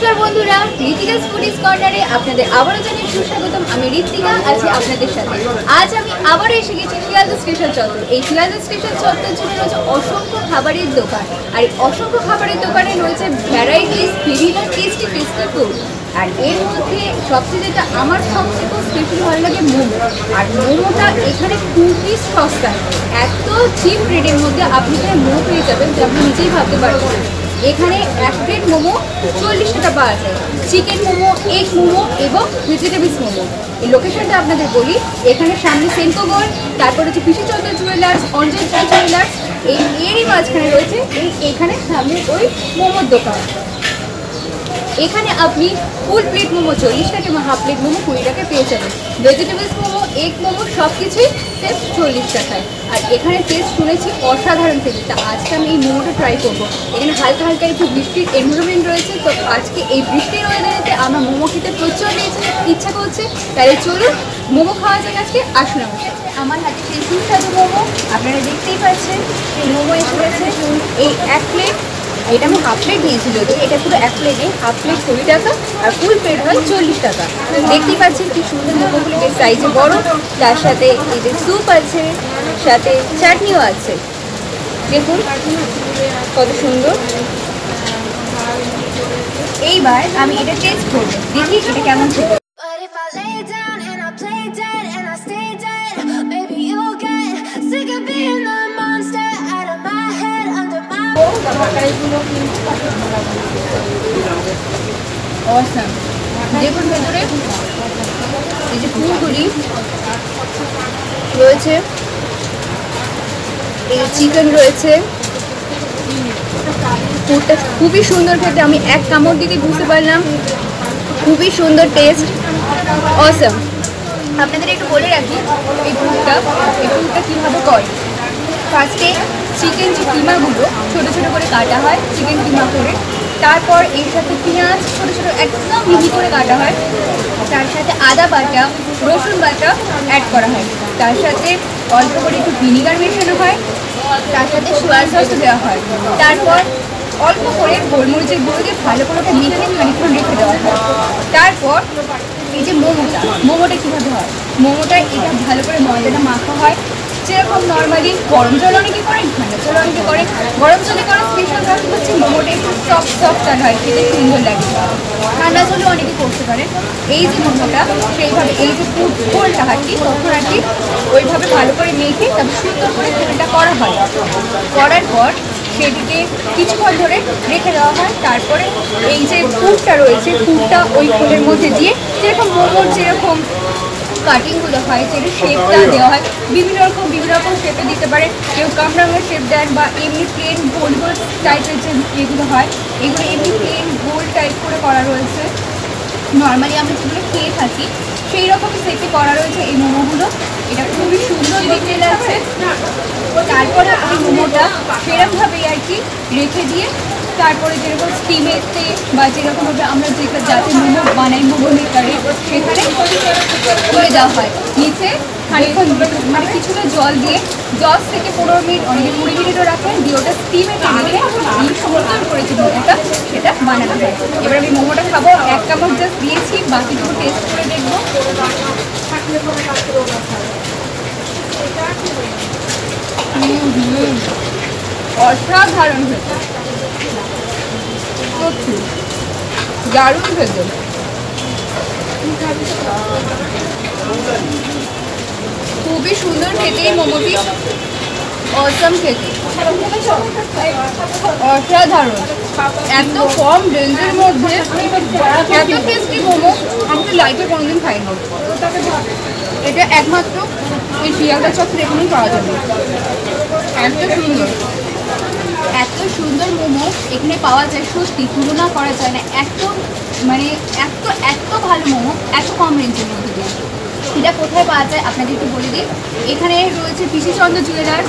নমস্কার বন্ধুরা, ঋতিকাস ফুডিজ কর্নারে আপনাদের আবারও জানাই সুস্বাগতম। আমি ঋতিকা আছি আপনাদের সাথে। আজ আমি আবারও এসে গেছি শিয়ালদা স্টেশন চত্বর। এই শিয়ালদা স্টেশন চত্বর জুড়ে রয়েছে অসংখ্য খাবারের দোকান, আর এই অসংখ্য খাবারের দোকানে রয়েছে ভ্যারাইটিস বিভিন্ন টেস্টি ফুড। আর এর মধ্যে সবচেয়ে যেটা আমার সবচেয়ে খুব স্পেশাল ভালো লাগে মোমো। আর মোমোটা এখানে খুবই সস্তা, এত চিপ রেটের মধ্যে আপনি এখানে মোমো পেয়ে যাবেন যে আপনি নিজেই ভাবতে পারবেন। এখানে এক প্লেট মোমো 40 টাকা পাওয়া যায়। চিকেন মোমো, এগ মোমো এবং ভেজিটেবলস মোমো। এই লোকেশনটা আপনাদের বলি, এখানে সামনে সেন্কো গোল্ড, তারপর হচ্ছে পিসিচন্দ্র জুয়েলার্স, অঞ্জন জুয়েলার্স, এরই মাঝখানে রয়েছে এখানে সামনে ওই মোমোর দোকান। এখানে আপনি ফুল প্লেট মোমো 40 টাকা এবং হাফ প্লেট মোমো 20 টাকায় পেয়ে যাবেন। ভেজিটেবলস মোমো, এগ মোমো সব কিছুই সেম 40 টাকায়। আর এখানে টেস্ট শুনেছি অসাধারণ টেস্ট। তা আজকে আমি এই মোমোটা ট্রাই করবো। এখানে হালকা হালকা একটু বৃষ্টির এনভায়রনমেন্ট রয়েছে, তো আজকে এই বৃষ্টির ওয়েদারেতে আমার মোমো খেতে প্রচুর ইচ্ছা করছে। তাহলে চলুন মোমো খাওয়া যাক আজকে। আসুন আমার হাতে সেই সুস্বাদু মোমো, আপনারা দেখতেই পাচ্ছেন সেই মোমো এসে গেছে। এই এক প্লেট, এটা আমি হাফ প্লেট নিয়েছি, যদি এটা পুরো এক প্লেটে হাফ প্লেট 20 টাকা আর ফুল প্লেট হয় 40 টাকা। দেখতেই পাচ্ছেন কি সুন্দর মোমোগুলো, বেশ সাইজে বড়। তার সাথে এই যে স্যুপ আছে, সাথে চাটনিও আছে। দেখুন কত সুন্দর। এইবার আমি এটা টেস্ট করবো, দেখি এটা কেমন ছিল। দেখুন ভেতরে এই যে ফুলগুলি রয়েছে, এই চিকেন রয়েছে, ফুডটা খুবই সুন্দর খেতে। আমি এক কামড় দিতে বুঝতে পারলাম খুবই সুন্দর টেস্ট, অসাম। আপনাদের একটু বলে রাখি এই ফুডটা কীভাবে করে। ফার্স্টে চিকেন যে কিমাগুলো ছোটো ছোটো করে কাটা হয়, চিকেন কিমা করে। তারপর এর সাথে পেঁয়াজ ছোটো ছোটো একদম মিহি করে কাটা হয়। তার সাথে আদা বাটা, রসুন বাটা অ্যাড করা হয়। তার সাথে অল্প করে একটু ভিনিগার মেশানো হয়। তার সাথে সোয়া সস দেওয়া হয়। তারপর অল্প করে গোলমরিচের গুঁড়ো দিয়ে ভালো করে মিশিয়ে খানিকক্ষণ রেখে দেওয়া হয়। তারপর এই যে মোমোটা কীভাবে হয়, মোমোটা এটা ভালো করে ময়দাটা মাখা হয়। যেরকম নর্মালি গরম জল অনেকে করেন, ঠান্ডা জল অনেকে করেন। গরম জলে করার স্পেশাল কারণ হচ্ছে মোমোটা একটু সফট হয়, খেতে সুন্দর লাগে। ঠান্ডা জলে অনেকে করতে পারে। এই যে মোমোটা সেইভাবে এই যে ফুলটা হাঁটি তখন আর কি ওইভাবে ভালো করে মেখে তারপর সুন্দর করে ফুলটা করা হয়। করার পর সেটিকে কিছুক্ষণ ধরে রেখে দেওয়া হয়। তারপরে এই যে ফুডটা রয়েছে, ফুডটা ওই ফুলের মধ্যে দিয়ে যেরকম মোমোর যেরকম কাটিংগুলো হয়, যেটা শেপটা দেওয়া হয় বিভিন্ন রকম শেপে দিতে পারে। কেউ কামরাঙের শেপ দেন বা এমনি প্লেন গোল টাইপের যে এগুলো হয়, এগুলো এমনি প্লেন গোল টাইপ করে করা রয়েছে। নর্মালি আমরা যেগুলো খেয়ে থাকি সেই রকম শেপে করা রয়েছে এই মোমোগুলো। এটা খুবই সুন্দর দেখতে লাগছে। তারপরে ওই মোমোটা সেরকমভাবেই আর কি রেখে দিয়ে তারপরে যেরকম স্টিমেতে বা যেরকমভাবে আমরা যাতে মোমো বানাই মোমো মেকারে সেখানে তুলে দেওয়া হয়। নিচে খানিকক্ষণ মানে কিছুটা জল দিয়ে 10 থেকে 15 মিনিট, অনেকে 20 মিনিটও রাখেন, দিয়ে ওটা স্টিমেতে রেখে সুন্দর করে যে মোমোটা সেটা বানানো হয়। এবার আমি মোমোটা খাবো, এক কামড় জাস্ট দিয়েছি, বাকিটুকু টেস্ট করে দেখবো। অসাধারণ হয়েছে, সত্যি দারুণ হয়েছে। খুবই সুন্দর খেতে এই মোমোটি, অসাম খেতে, অসাধারণ। এত কম রেঞ্জের মধ্যে এত টেস্টি মোমো আমি তো লাইফে কোনোদিন খাইনি। এটা একমাত্র এই শিয়ালদা চত্বরে এখানেই পাওয়া যাবে। এত সুন্দর মোমো এখানে পাওয়া যায়, সত্যি তুলনা করা যায় না। এত ভালো মোমো এত কম রেঞ্জের মধ্যে দিয়ে। এটা কোথায় পাওয়া যায় আপনাদের একটু বলে দিই। এখানে রয়েছে পিসিচন্দ্র জুয়েলার্স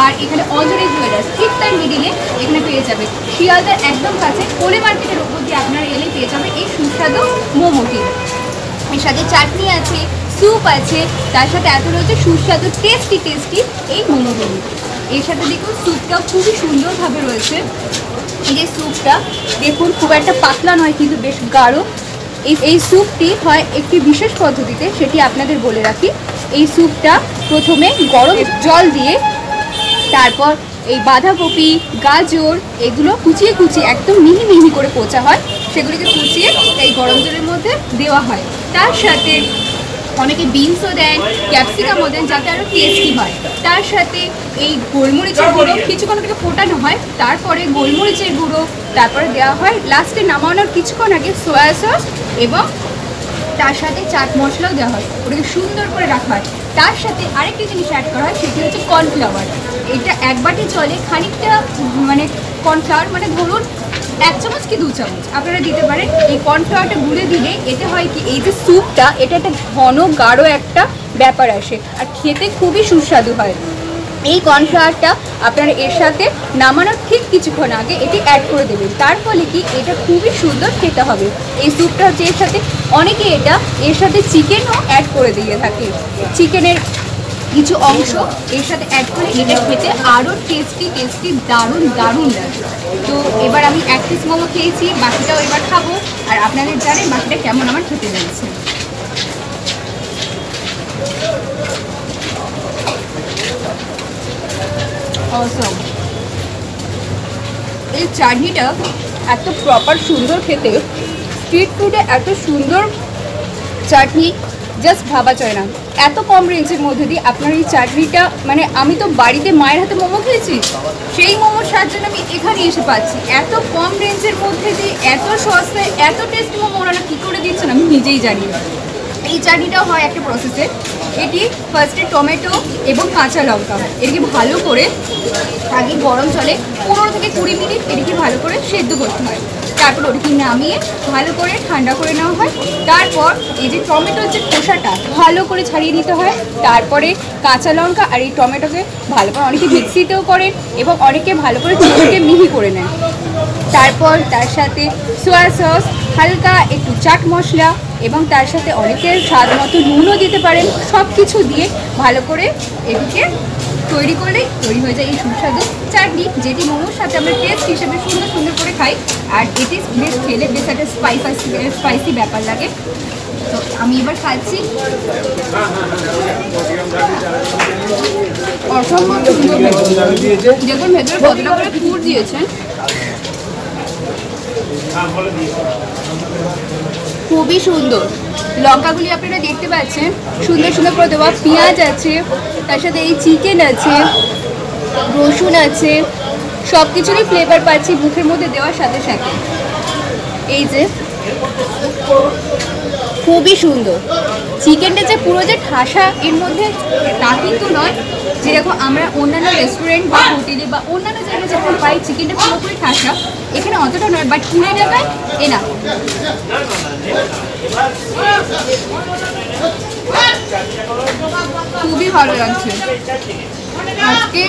আর এখানে অঞ্জলি জুয়েলার্স, ঠিক তার মিডিলে এখানে পেয়ে যাবে। শিয়ালদার একদম কাছে কোলে মার্কেটের ওপর দিয়ে আপনারা এলে পেয়ে যাবে এই সুস্বাদু মোমোটি। এর সাথে চাটনি আছে, স্যুপ আছে, তার সাথে এত রয়েছে সুস্বাদু টেস্টি এই মোমোগুলি। এর সাথে দেখুন স্যুপটাও খুবই সুন্দরভাবে রয়েছে। এই যে স্যুপটা দেখুন খুব একটা পাতলা নয় কিন্তু বেশ গাঢ়। এই স্যুপটি হয় একটি বিশেষ পদ্ধতিতে, সেটি আপনাদের বলে রাখি। এই স্যুপটা প্রথমে গরম জল দিয়ে তারপর এই বাঁধাকপি, গাজর এগুলো কুচিয়ে কুচিয়ে একদম মিহি মিহি করে কোচা হয়, সেগুলিকে কুচিয়ে এই গরম জলের মধ্যে দেওয়া হয়। তার সাথে অনেকে বিনসও দেন, ক্যাপসিকামও দেন যাতে আরও টেস্টি হয়। তার সাথে এই গোলমরিচের গুঁড়ো কিছুক্ষণ থেকে ফোটানো হয়, তারপরে গোলমরিচের গুঁড়ো, তারপরে দেওয়া হয় লাস্টে নামানোর কিছুক্ষণ আগে সয়া সস এবং তার সাথে চাট মশলাও দেওয়া হয়, ওটাকে সুন্দর করে রাখা হয়। তার সাথে আরেকটি জিনিস অ্যাড করা হয়, সেটি হচ্ছে কর্নফ্লাওয়ার। এটা এক বাটি জলে খানিকটা মানে কর্নফ্লাওয়ার, মানে ধরুন 1 চামচ কি 2 চামচ আপনারা দিতে পারেন। এই কর্নফ্লাওয়ারটা গুলে দিলে এতে হয় কি, এই যে স্যুপটা এটা একটা ঘন গাঢ় একটা ব্যাপার আসে আর খেতে খুবই সুস্বাদু হয়। এই কর্নফ্লাওয়ারটা আপনারা এর সাথে নামানোর ঠিক কিছুক্ষণ আগে এটি অ্যাড করে দেবেন, তার ফলে কি এটা খুবই সুন্দর খেতে হবে। এই স্যুপটা হচ্ছে এর সাথে অনেকে এর সাথে চিকেনও অ্যাড করে দিয়ে থাকে, চিকেনের কিছু অংশ এর সাথে অ্যাড করে এটা খেতে আরও টেস্টি দারুণ লাগে। তো এবার আমি 1 পিস মোমো খেয়েছি, বাকিটাও এবার খাবো আর আপনাদের জানেন বাকিটা কেমন আমার খেতে লাগছে। অসম, এই চাটনিটা এত প্রপার সুন্দর খেতে, স্ট্রিট ফুডে এত সুন্দর চাটনি জাস্ট ভাবা যায় না। এত কম রেঞ্জের মধ্যে দিয়ে আপনার এই চাটনিটা, মানে আমি তো বাড়িতে মায়ের হাতে মোমো খেয়েছি, সেই মোমোর স্বাদ জন্য আমি এখানে এসে পাচ্ছি। এত কম রেঞ্জের মধ্যে দিয়ে এত সস্তায় এত টেস্টি মোমো ওনারা কী করে দিচ্ছেন আমি নিজেই জানি না। এই চাটনিটাও হয় একটা প্রসেসে। এটি ফার্স্টে টমেটো এবং কাঁচা লঙ্কা এটিকে ভালো করে আগে গরম জলে 15 থেকে 20 মিনিট এটিকে ভালো করে সেদ্ধ করতে হয়, তারপর ওটিকে নামিয়ে ভালো করে ঠান্ডা করে নেওয়া হয়। তারপর এই যে টমেটোর যে খোসাটা ভালো করে ছাড়িয়ে নিতে হয়, তারপরে কাঁচা লঙ্কা আর এই টমেটোকে ভালো করে অনেকে মিক্সিতেও করেন এবং অনেকে ভালো করে চিকেনকে মিহি করে নেন। তারপর তার সাথে সয়া সস, হালকা একটু চাট মশলা এবং তার সাথে অনেকের স্বাদ মতো নুনও দিতে পারেন। সব কিছু দিয়ে ভালো করে এটিকে তৈরি করলেই তৈরি হয়ে যায় এই সুস্বাদু চাটনি, যেটি মোমোর সাথে আমরা টেস্ট হিসেবে সুন্দর করে খাই। আর এটি বেশ খেলে বেশ একটা স্পাইসি ব্যাপার লাগে। তো আমি এবার খাচ্ছি। অসম্ভব সুন্দর, দেখুন ভেতরে কতটা করে পুর দিয়েছেন, খুবই সুন্দর। লঙ্কাগুলি আপনারা দেখতে পাচ্ছেন সুন্দর করে দেওয়া, পেঁয়াজ আছে, তার সাথে এই চিকেন আছে, রসুন আছে, সব কিছুরই ফ্লেভার পাচ্ছি মুখের মধ্যে দেওয়ার সাথে সাথে। এই যে খুবই সুন্দর চিকেনটা, যে পুরো যে ঠাসা এর মধ্যে তা কিন্তু নয়। যেরকম আমরা অন্যান্য রেস্টুরেন্ট বা হোটেলে বা অন্যান্য জায়গায় যেরকম পাই চিকেনটা পুরোপুরি ঠাসা, এখানে অতটা নয়, বাট পুরো জায়গায় এনা খুবই ভালো লাগছে। আজকে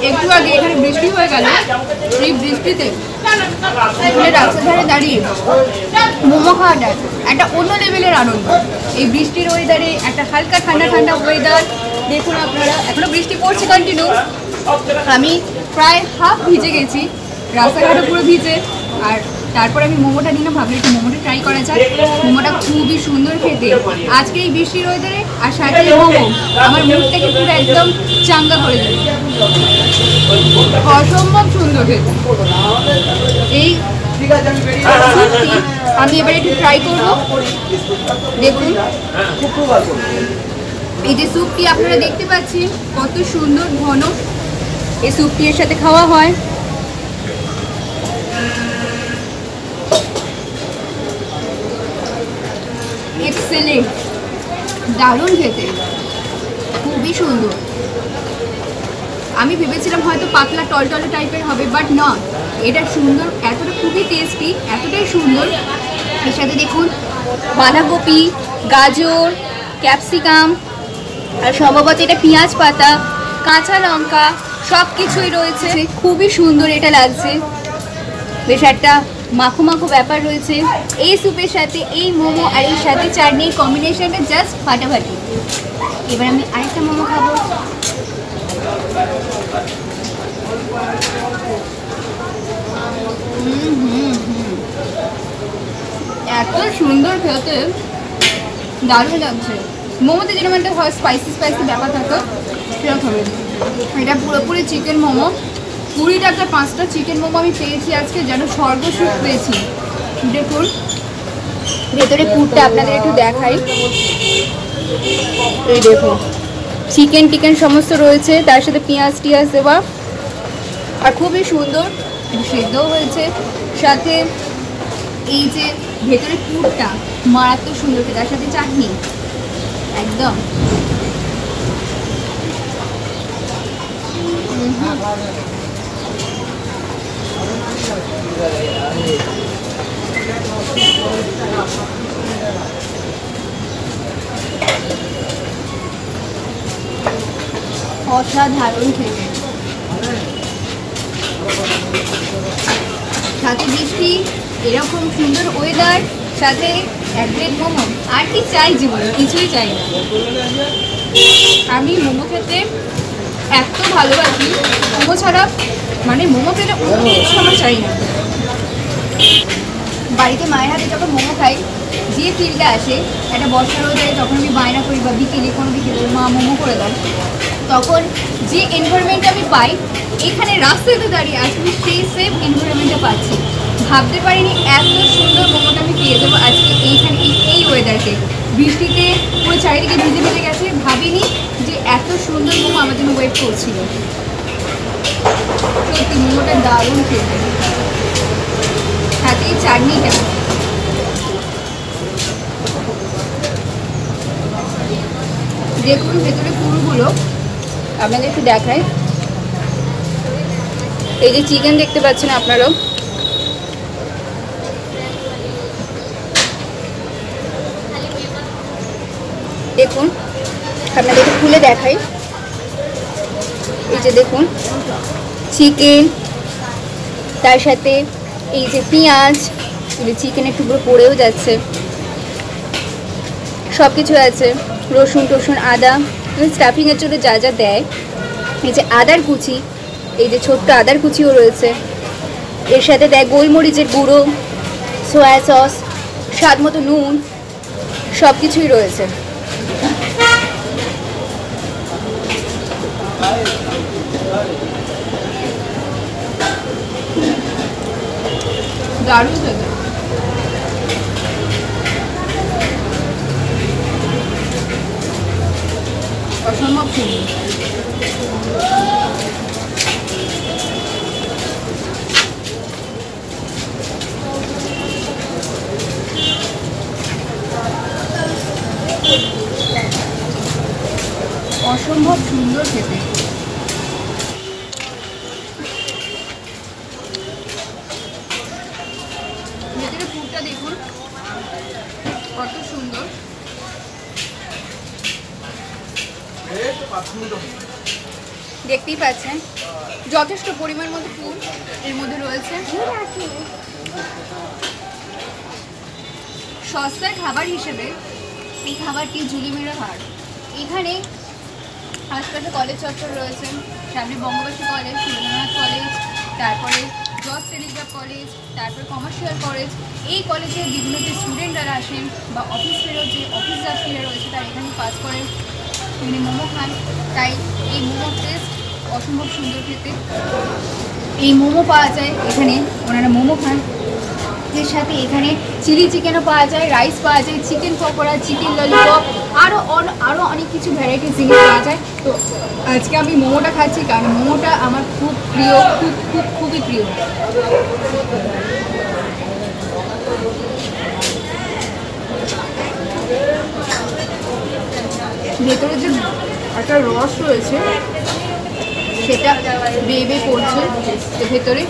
একটু আগে এখানে বৃষ্টি হয়ে গেল, এই বৃষ্টিতে এখানে রাস্তার ধারে দাঁড়িয়ে মোমো খাওয়াটা একটা অন্য লেভেলের আনন্দ। এই বৃষ্টির ওয়েদারে একটা হালকা ঠান্ডা ওয়েদার, দেখুন আপনারা এখনো বৃষ্টি পড়ছে কন্টিনিউ। আমি প্রায় হাফ ভিজে গেছি, রাস্তাঘাটও পুরো ভিজে। আর তারপর আমি মোমোটা নিলাম, ভাবলাম একটু মোমোটা ট্রাই করা যায়। মোমোটা খুবই সুন্দর খেতে আজকে এই বৃষ্টির ওয়েদারে, আর সাথে মোমো আমার মুখটাকে পুরো একদম চাঙ্গা করে দেবে, অসম্ভব সুন্দর খেতে। এই আমি এবার একটু ট্রাই করবো। দেখুন এই যে স্যুপটি আপনারা দেখতে পাচ্ছেন কত সুন্দর ঘন, এই স্যুপটি এর সাথে খাওয়া হয়। এক্সেলেন্ট, দারুণ খেতে, খুবই সুন্দর। আমি ভেবেছিলাম হয়তো পাতলা টলটলে টাইপের হবে, বাট না, এটা সুন্দর, এতটা খুবই টেস্টি, এতটাই সুন্দর। এর সাথে দেখুন বাঁধাকপি, গাজর, ক্যাপসিকাম আর সম্ভবত এটা পেঁয়াজ পাতা, কাঁচা লঙ্কা সব কিছুই রয়েছে, খুবই সুন্দর এটা লাগছে। বেশ একটা মাখো ব্যাপার রয়েছে এই স্যুপের সাথে, এই মোমো আর এর সাথে চাটনির কম্বিনেশনটা জাস্ট ফাটাফাটি। এবার আমি আরেকটা মোমো খাবো। এত সুন্দর খেতে, দারুণ লাগছে। মোমোতে যেরকম একটা হয় স্পাইসি স্পাইসি ব্যাপার থাকে সেরকম হবে। এটা পুরোপুরি চিকেন মোমো। 20 টাকা 5টা চিকেন মোমো আমি পেয়েছি আজকে, যেন স্বর্গসুখ পেয়েছি। দেখুন ভেতরে পুরটা আপনাদের একটু দেখাই। এই দেখুন চিকেন টিকেন সমস্ত রয়েছে, তার সাথে পেঁয়াজ টিয়াজ দেওয়া, আর খুবই সুন্দর সেদ্ধও হয়েছে। সাথে এই যে ভেতরে পুরটা মারাত্মক সুন্দর, তার সাথে চাটনি একদম। অসাধারণ খেতে। সাথে বৃষ্টি, এরকম সুন্দর ওয়েদার, সাথে এক প্লেট মোমো, আর কি চাই জীবনে? কিছুই চাই না। আমি মোমো খেতে এত ভালোবাসি, মোমো ছাড়া মানে মোমো খেতে অন্য কিছু আমার চাই না। বাড়িতে মায়ের হাতে যখন মোমো খাই, যে ফিলটা আসে, একটা বর্ষার ওয়েদারে যখন আমি বায়না করি বা বিকেলে কোনো বিকেলে মা মোমো করে দাও, তখন যে এনভায়রনমেন্ট আমি পাই, এখানে রাস্তাতে দাঁড়িয়ে আজকে সেই সেম এনভায়রনমেন্টটা পাচ্ছি। ভাবতে পারিনি এত সুন্দর মোমোটা আমি পেয়ে যাবো আজকে এইখানে, এই ওয়েদারকে। বৃষ্টিতে পুরো চারিদিকে ভিজে ভিজে গেছে, ভাবিনি যে এত সুন্দর মোমো আমার জন্য ওয়েট করছিল। সত্যি মোমোটা দারুণ খেতে। সাথে এই চাটনিটা, দেখুন ভেতরে পুরগুলো আপনাদের একটু দেখায়। এই যে চিকেন দেখতে পাচ্ছেন আপনারাও, দেখুন আপনাদের একটু খুলে দেখাই। এই যে দেখুন চিকেন, তার সাথে এই যে পেঁয়াজ, চিকেনের টুকরো পড়েও যাচ্ছে, সব কিছু আছে, রসুন টসুন আদা, স্টাফিংয়ের জন্য যা যা দেয়। এই যে আদার কুচি, এই যে ছোট্ট আদার কুচিও রয়েছে, এর সাথে দেয় গোলমরিচের গুঁড়ো, সয়া সস, স্বাদ মতো নুন, সব কিছুই রয়েছে। দারুণ খেতে। অসম্ভব সুন্দর। অসম্ভব সুন্দর খেতে। ভেতরে পুরটা দেখুন কত সুন্দর। দেখতেই পাচ্ছেন যথেষ্ট পরিমাণ মতো পুর এর মধ্যে রয়েছে। সস্তার খাবার হিসেবে এই খাবারটি ঝুলিমেরা হার। এখানে আশপাশে কলেজ চত্বর রয়েছে, সামনে বঙ্গবাসী কলেজ, সুরেন্দ্রনাথ কলেজ, তারপরে জজ টেলিগ্রাফ কলেজ, তারপর কমার্শিয়াল কলেজ। এই কলেজে বিভিন্ন যে স্টুডেন্টরা আসেন বা অফিস ফেরত যে অফিস যাত্রীরা রয়েছে, তারা এখানে পাস করেন, এখানে মোমো খান। তাই এই মোমোর টেস্ট অসম্ভব সুন্দর খেতে। এই মোমো পাওয়া যায় এখানে, ওনারা মোমো খান। এর সাথে এখানে চিলি চিকেনও পাওয়া যায়, রাইস পাওয়া যায়, চিকেন পকোড়া, চিকেন ললিপপ, আরও অনেক কিছু ভ্যারাইটিস জিনিস পাওয়া যায়। তো আজকে আমি মোমোটা খাচ্ছি, কারণ মোমোটা আমার খুব প্রিয়, খুবই প্রিয়। ভেতরে যে একটা রস রয়েছে সেটা বেয়ে পড়ছে ভেতরে।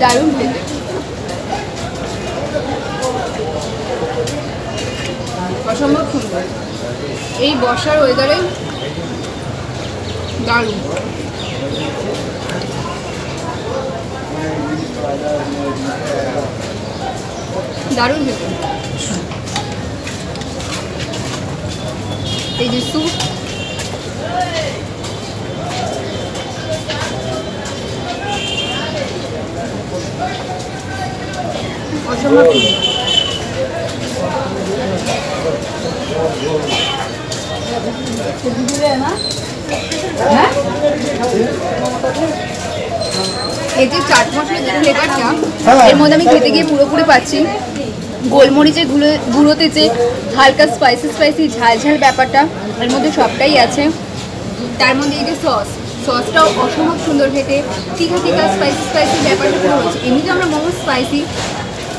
দারুণ খেতে। অসম্ভব সুন্দর। এই বর্ষার ওয়েদারে দারুণ। দারুণ খেতে। এই যে স্যুপ, অসম্ভব। হ্যাঁ, এই যে চাট মশলার যে ফ্লেভারটা, এর মধ্যে আমি খেতে গিয়ে পুরোপুরি পাচ্ছি। গোলমরিচের গুঁড়োতে যে হালকা স্পাইসি ঝাল ঝাল ব্যাপারটা, এর মধ্যে সবটাই আছে। তার মধ্যে এই যে সসটাও অসম্ভব সুন্দর খেতে, তীখা স্পাইসি ব্যাপারটা পুরো রয়েছে। এমনিতে আমরা মোমো স্পাইসি,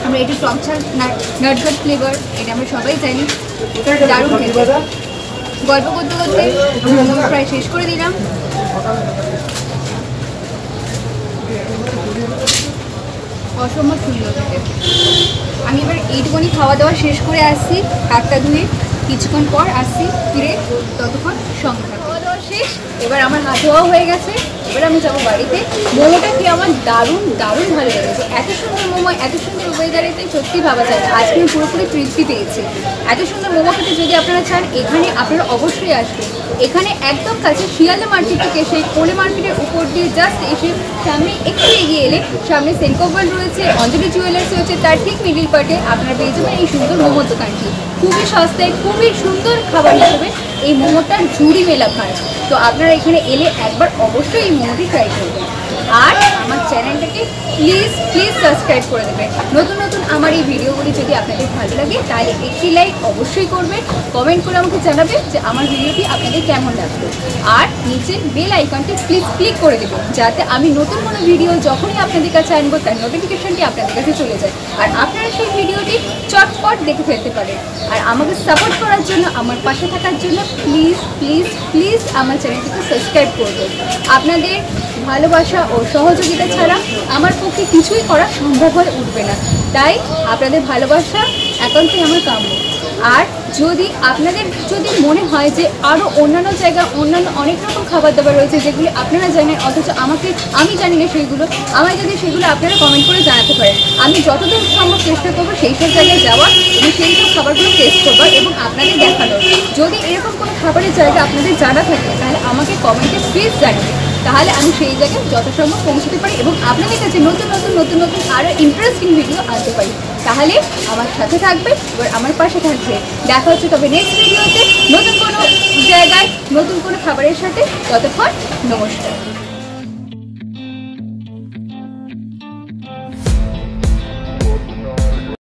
আমরা একটু টক ঝাল নাটঘাট ফ্লেভার, এটা আমরা সবাই জানি। দারুণ খেতে। গল্প করতে করতে মোমো প্রায় শেষ করে দিলাম। অসম্ভব সুন্দর খেতে। আমি এবার এইটুকুনি খাওয়া দাওয়া শেষ করে আসছি, হাতটা ধুয়ে কিছুক্ষণ পর আসছি ফিরে, ততক্ষণ সঙ্গে থাকবো। খাওয়া দাওয়া শেষ, এবার আমার হাত ধোয়াও হয়ে গেছে, এবার আমি যাবো বাড়িতে। মোমোটা কি আমার দারুণ ভালো লেগেছে। এত সুন্দর মোমো, এত সুন্দর ওয়েদারেতে সত্যি ভাবা যায় না। আজকে আমি পুরোপুরি তৃপ্তি পেয়েছি। এত সুন্দর মোমো খেতে যদি আপনারা চান, এখানে আপনারা অবশ্যই আসবেন। এখানে একদম কাছে শিয়ালদা মার্কেট থেকে এসে কোলে মার্কেটের উপর দিয়ে জাস্ট এসে সামনে একটু এগিয়ে এলে সামনে সেন্ট ওয়ার্ল্ড রয়েছে, অঞ্জলি জুয়েলার্স রয়েছে, তার ঠিক মিডিল পার্টে আপনারা পেয়ে যাবেন এই সুন্দর মোমোর দোকানটি। খুবই সস্তায়, খুবই সুন্দর খাবার হিসেবে এই মোমোটার ঝুড়ি মেলা খায়। তো আপনারা এখানে এলে একবার অবশ্যই এই মোমোটি ট্রাই করবেন। আর আমার চ্যানেলটাকে প্লিজ সাবস্ক্রাইব করে দেবেন। নতুন আমার এই ভিডিওগুলি যদি আপনাদের ভালো লাগে তাহলে একটি লাইক অবশ্যই করবেন, কমেন্ট করে আমাকে জানাবেন যে আমার ভিডিওটি আপনাদের কেমন লাগলো। আর নিচে বেল আইকনটি প্লিজ ক্লিক করে দেবেন, যাতে আমি নতুন কোনো ভিডিও যখনই আপনাদের কাছে আনবো তার নোটিফিকেশনটি আপনাদের কাছে চলে যায়, আর আপনারা সেই ভিডিওটি চটপট দেখে ফেলতে পারেন। আর আমাকে সাপোর্ট করার জন্য, আমার পাশে থাকার জন্য প্লিজ আমার চ্যানেলটিকে সাবস্ক্রাইব করবেন। আপনাদের ভালোবাসা ও সহযোগিতা ছাড়া আমার পক্ষে কিছুই করা সম্ভব হয়ে উঠবে না। তাই আপনাদের ভালোবাসা একান্তই আমার কাম্য। আর আপনাদের যদি মনে হয় যে আরও অন্যান্য জায়গা, অন্যান্য অনেক রকম খাবার দাবার রয়েছে যেগুলি আপনারা জানেন অথচ আমি জানি না সেইগুলো, আমায় যদি সেগুলো আপনারা কমেন্ট করে জানাতে পারেন, আমি যতদূর সম্ভব চেষ্টা করবো সেই সব জায়গায় যাওয়ার এবং সেই সব খাবারগুলো টেস্ট করবার এবং আপনাদের দেখানোর। যদি এরকম কোনো খাবারের জায়গা আপনাদের জানা থাকে তাহলে আমাকে কমেন্টে প্লিজ জানাবেন, তাহলে আমি সেই জায়গায় যথাসম্ভব পৌঁছতে পারি এবং আপনাদের কাছে নতুন আরও ইন্টারেস্টিং ভিডিও আনতে পারি। তাহলে আমার সাথে থাকবে, এবার আমার পাশে থাকবে। দেখা হচ্ছে তবে নেক্সট ভিডিওতে নতুন কোনো জায়গায় নতুন কোনো খাবারের সাথে। ততক্ষণ নমস্কার।